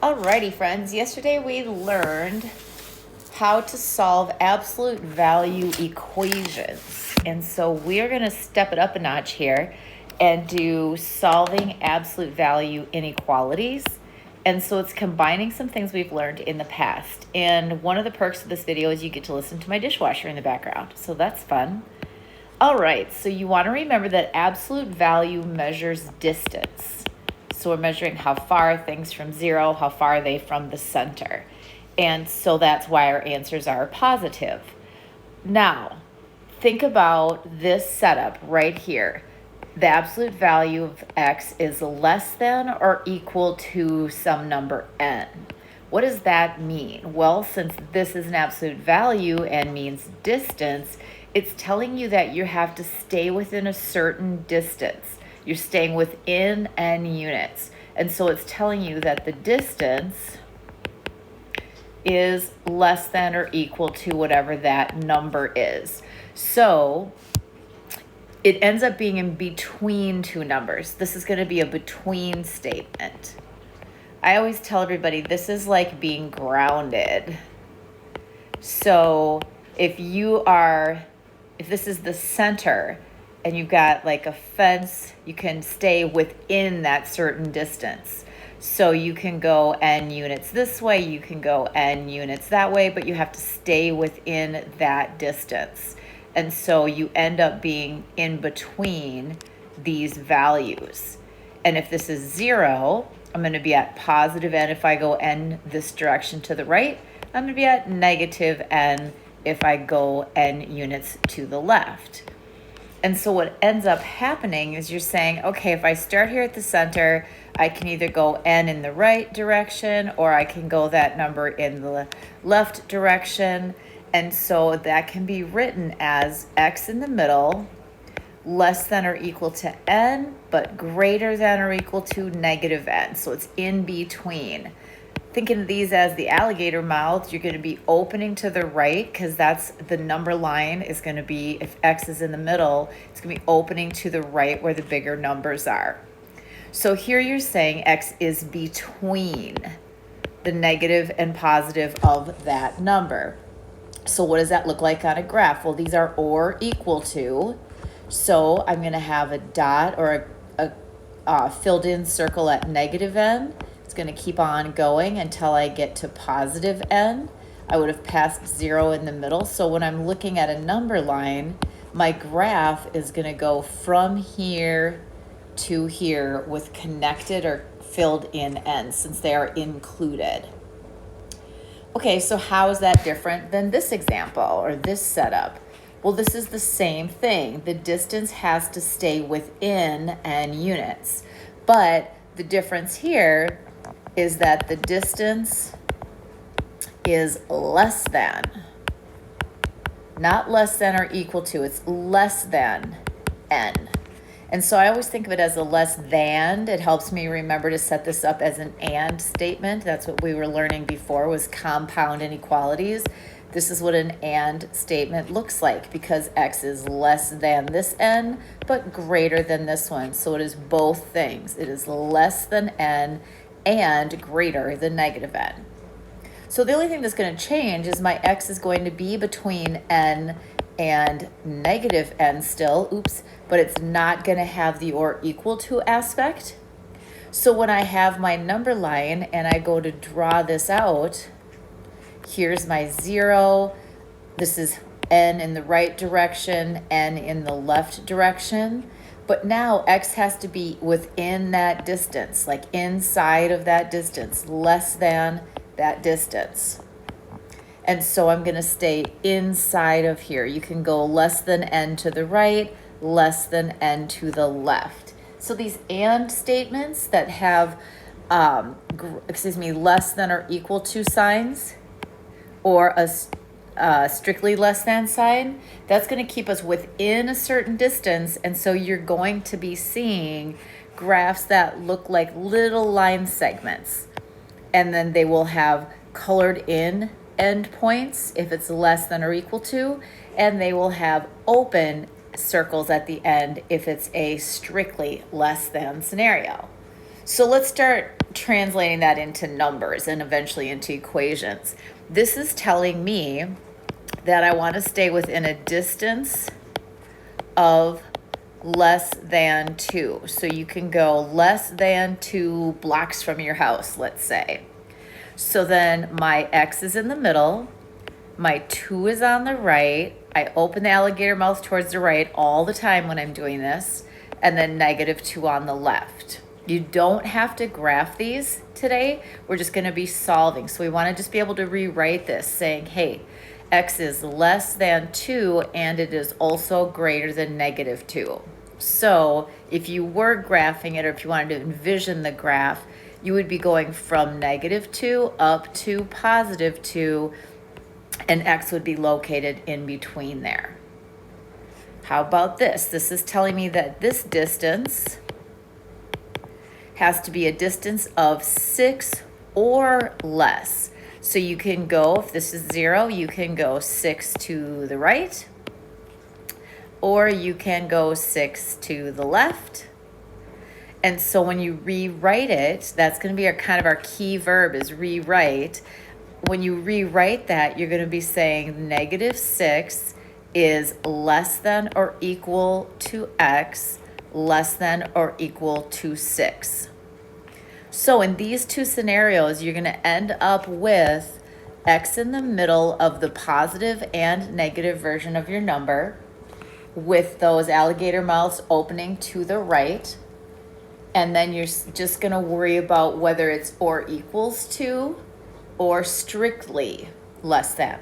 Alrighty, friends. Yesterday we learned how to solve absolute value equations. And so we're going to step it up a notch here and do solving absolute value inequalities. And so it's combining some things we've learned in the past. And one of the perks of this video is you get to listen to my dishwasher in the background. So that's fun. All right, so you want to remember that absolute value measures distance. So we're measuring how far things from zero, how far are they from the center. And so that's why our answers are positive. Now, think about this setup right here. The absolute value of x is less than or equal to some number n. What does that mean? Well, since this is an absolute value and means distance, it's telling you that you have to stay within a certain distance. You're staying within n units. And so it's telling you that the distance is less than or equal to whatever that number is. So it ends up being in between two numbers. This is going to be a between statement. I always tell everybody this is like being grounded. So if this is the center, and you've got like a fence, you can stay within that certain distance. So you can go n units this way, you can go n units that way, but you have to stay within that distance. And so you end up being in between these values. And if this is 0, I'm going to be at positive n if I go n this direction to the right. I'm going to be at negative n if I go n units to the left. And so what ends up happening is you're saying, okay, if I start here at the center, I can either go n in the right direction or I can go that number in the left direction. And so that can be written as x in the middle, less than or equal to n, but greater than or equal to negative n. So it's in between. Thinking of these as the alligator mouth, you're going to be opening to the right because that's the number line is going to be, if x is in the middle, it's going to be opening to the right where the bigger numbers are. So here you're saying x is between the negative and positive of that number. So what does that look like on a graph? Well, these are or equal to. So I'm going to have a dot or a filled in circle at negative n. It's going to keep on going until I get to positive n. I would have passed 0 in the middle. So when I'm looking at a number line, my graph is going to go from here to here with connected or filled in ends since they are included. Okay, so how is that different than this example or this setup? Well, this is the same thing. The distance has to stay within n units. But the difference here is that the distance is less than, not less than or equal to, it's less than n. And so I always think of it as a less than. It helps me remember to set this up as an and statement. That's what we were learning before was compound inequalities. This is what an and statement looks like because x is less than this n, but greater than this one. So it is both things. It is less than n and greater than negative n. So the only thing that's going to change is my x is going to be between n and negative n still, but it's not going to have the or equal to aspect. So when I have my number line and I go to draw this out, here's my 0. This is n in the right direction, n in the left direction. But now x has to be within that distance, like inside of that distance, less than that distance. And so I'm going to stay inside of here. You can go less than n to the right, less than n to the left. So these and statements that have, less than or equal to signs, or a strictly less than sign, that's going to keep us within a certain distance. And so you're going to be seeing graphs that look like little line segments. And then they will have colored in endpoints if it's less than or equal to, and they will have open circles at the end if it's a strictly less than scenario. So let's start translating that into numbers and eventually into equations. This is telling me that I want to stay within a distance of less than 2. So you can go less than 2 blocks from your house, let's say. So then my X is in the middle, my 2 is on the right. I open the alligator mouth towards the right all the time when I'm doing this, and then -2 on the left. You don't have to graph these today. We're just going to be solving. So we want to just be able to rewrite this saying, hey, X is less than 2 and it is also greater than -2. So if you were graphing it, or if you wanted to envision the graph, you would be going from -2 up to +2, and X would be located in between there. How about this? This is telling me that this distance has to be a distance of 6 or less. So you can go, if this is 0, you can go 6 to the right, or you can go 6 to the left. And so when you rewrite it, that's going to be kind of our key verb is rewrite. When you rewrite that, you're going to be saying -6 is less than or equal to X less than or equal to 6. So in these two scenarios, you're going to end up with X in the middle of the positive and negative version of your number, with those alligator mouths opening to the right. And then you're just going to worry about whether it's or equals to or strictly less than.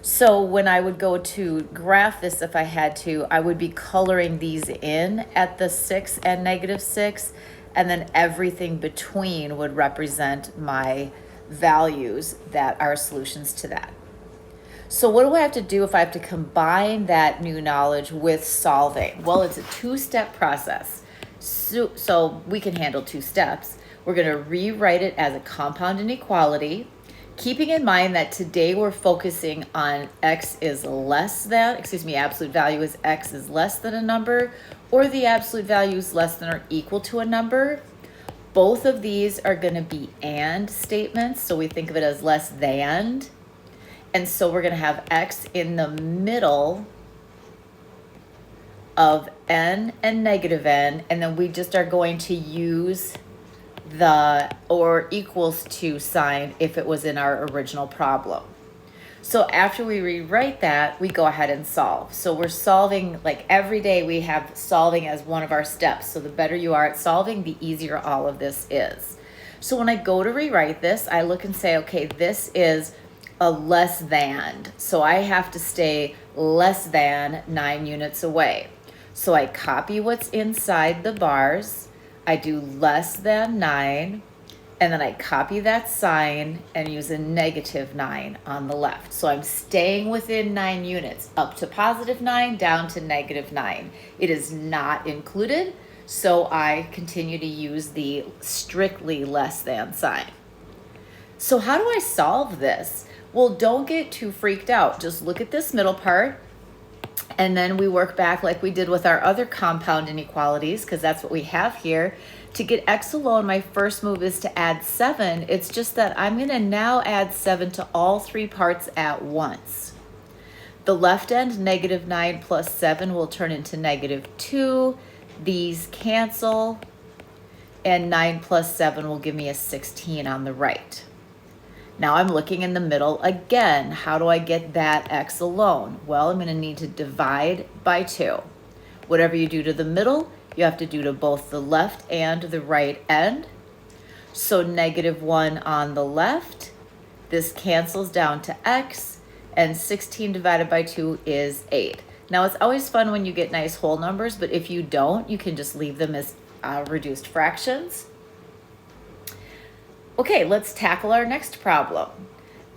So when I would go to graph this, if I had to, I would be coloring these in at the 6 and -6, and then everything between would represent my values that are solutions to that. So what do I have to do if I have to combine that new knowledge with solving? Well, it's a 2-step process. So we can handle 2 steps. We're going to rewrite it as a compound inequality, keeping in mind that today we're focusing on X is less than, absolute value is X is less than a number, or the absolute value is less than or equal to a number. Both of these are going to be and statements, so we think of it as less than. And so we're going to have X in the middle of n and -n, and then we just are going to use the or equals to sign if it was in our original problem. So after we rewrite that, we go ahead and solve. So we're solving, like every day we have solving as one of our steps. So the better you are at solving, the easier all of this is. So when I go to rewrite this, I look and say, okay, this is a less than. So I have to stay less than 9 units away. So I copy what's inside the bars. I do less than 9, and then I copy that sign and use a -9 on the left. So I'm staying within 9 units, up to +9, down to -9. It is not included, so I continue to use the strictly less than sign. So how do I solve this? Well, don't get too freaked out. Just look at this middle part, and then we work back like we did with our other compound inequalities, because that's what we have here. To get X alone, my first move is to add 7. It's just that I'm going to now add 7 to all 3 parts at once. The left end, -9 plus 7, will turn into -2. These cancel, and 9 plus 7 will give me a 16 on the right. Now I'm looking in the middle again. How do I get that X alone? Well, I'm going to need to divide by 2. Whatever you do to the middle, you have to do to both the left and the right end. So -1 on the left, this cancels down to X, and 16 divided by 2 is 8. Now it's always fun when you get nice whole numbers, but if you don't, you can just leave them as reduced fractions. Okay, let's tackle our next problem.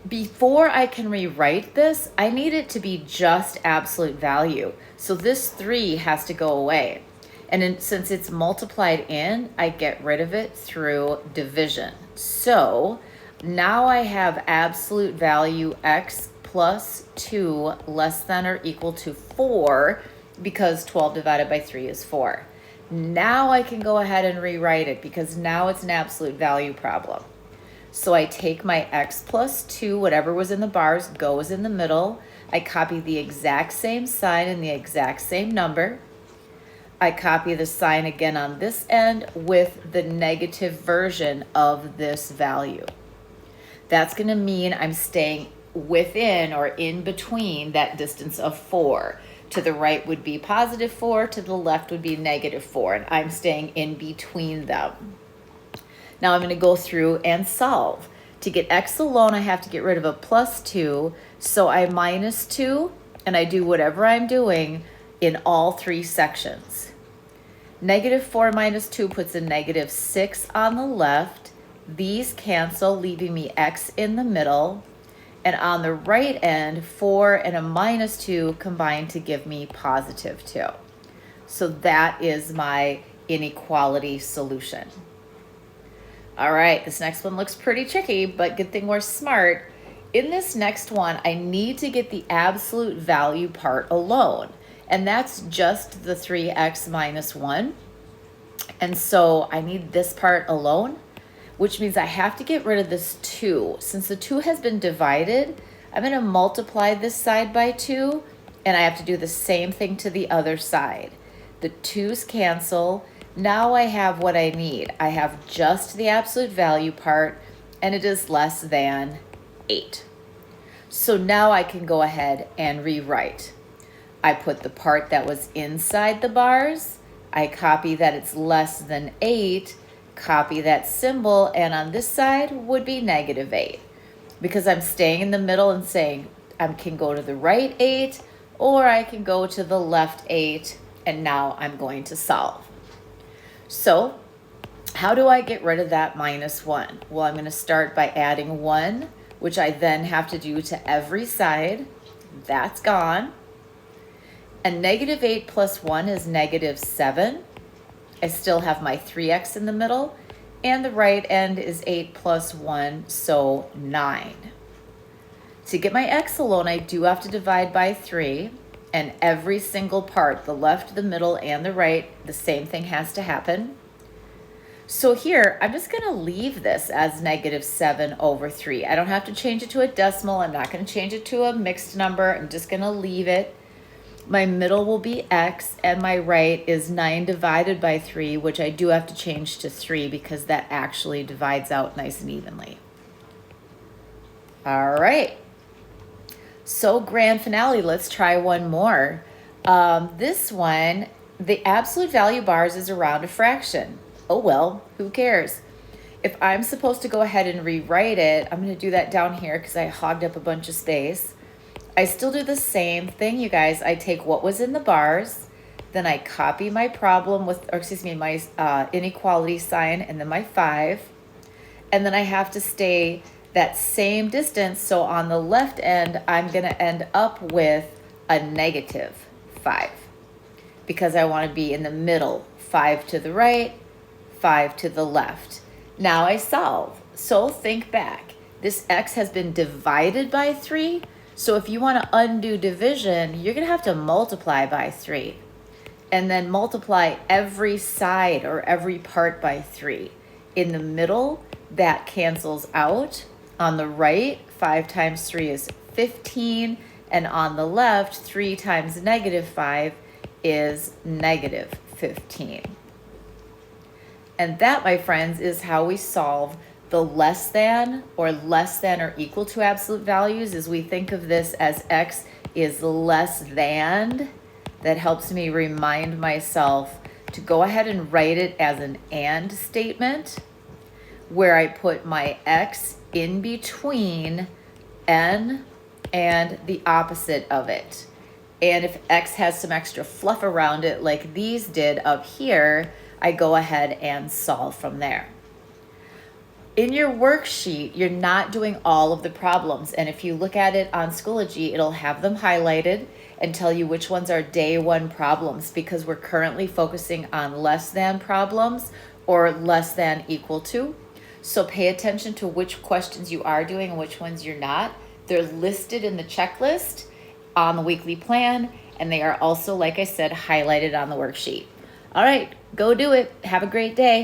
Before I can rewrite this, I need it to be just absolute value. So this 3 has to go away. And since it's multiplied in, I get rid of it through division. So now I have absolute value X plus 2 less than or equal to 4, because 12 divided by 3 is 4. Now I can go ahead and rewrite it because now it's an absolute value problem. So I take my x plus 2, whatever was in the bars goes in the middle. I copy the exact same sign and the exact same number. I copy the sign again on this end with the negative version of this value. That's going to mean I'm staying within or in between that distance of 4. To the right would be positive 4, to the left would be negative 4, and I'm staying in between them. Now I'm going to go through and solve. To get x alone, I have to get rid of a plus 2, so I minus 2, and I do whatever I'm doing in all 3 sections. Negative 4 minus 2 puts a negative 6 on the left. These cancel, leaving me x in the middle. And on the right end, 4 and a minus 2 combine to give me positive 2. So that is my inequality solution. All right, this next one looks pretty tricky, but good thing we're smart. In this next one, I need to get the absolute value part alone. And that's just the 3x minus 1. And so I need this part alone, which means I have to get rid of this 2. Since the 2 has been divided, I'm going to multiply this side by 2, and I have to do the same thing to the other side. The 2's cancel. Now I have what I need. I have just the absolute value part, and it is less than 8. So now I can go ahead and rewrite. I put the part that was inside the bars. I copy that it's less than 8, copy that symbol, and on this side would be negative 8. Because I'm staying in the middle and saying I can go to the right 8, or I can go to the left 8, and now I'm going to solve. So how do I get rid of that minus 1? Well, I'm going to start by adding 1, which I then have to do to every side. That's gone. And negative 8 plus 1 is negative 7. I still have my 3x in the middle, and the right end is 8 plus 1, so 9. To get my x alone, I do have to divide by 3, and every single part, the left, the middle, and the right, the same thing has to happen. So here, I'm just going to leave this as negative 7 over 3. I don't have to change it to a decimal. I'm not going to change it to a mixed number. I'm just going to leave it. My middle will be x, and my right is 9 divided by 3, which I do have to change to 3 because that actually divides out nice and evenly. All right. So grand finale, let's try one more. This one, the absolute value bars is around a fraction. Oh well, who cares? If I'm supposed to go ahead and rewrite it, I'm going to do that down here because I hogged up a bunch of space. I still do the same thing, you guys. I take what was in the bars, then I copy my problem with, or excuse me, my inequality sign, and then my 5. And then I have to stay that same distance. So on the left end, I'm going to end up with a negative 5 because I want to be in the middle, 5 to the right, 5 to the left. Now I solve. So think back. This x has been divided by 3. So if you want to undo division, you're going to have to multiply by 3 and then multiply every side or every part by 3. In the middle, that cancels out. On the right, 5 times 3 is 15. And on the left, 3 times negative 5 is negative 15. And that, my friends, is how we solve the less than or equal to absolute values. As we think of this as x is less than, that helps me remind myself to go ahead and write it as an and statement where I put my x in between n and the opposite of it. And if x has some extra fluff around it like these did up here, I go ahead and solve from there. In your worksheet, you're not doing all of the problems. And if you look at it on Schoology, it'll have them highlighted and tell you which ones are day 1 problems because we're currently focusing on less than problems or less than equal to. So pay attention to which questions you are doing and which ones you're not. They're listed in the checklist on the weekly plan, and they are also, like I said, highlighted on the worksheet. All right, go do it. Have a great day.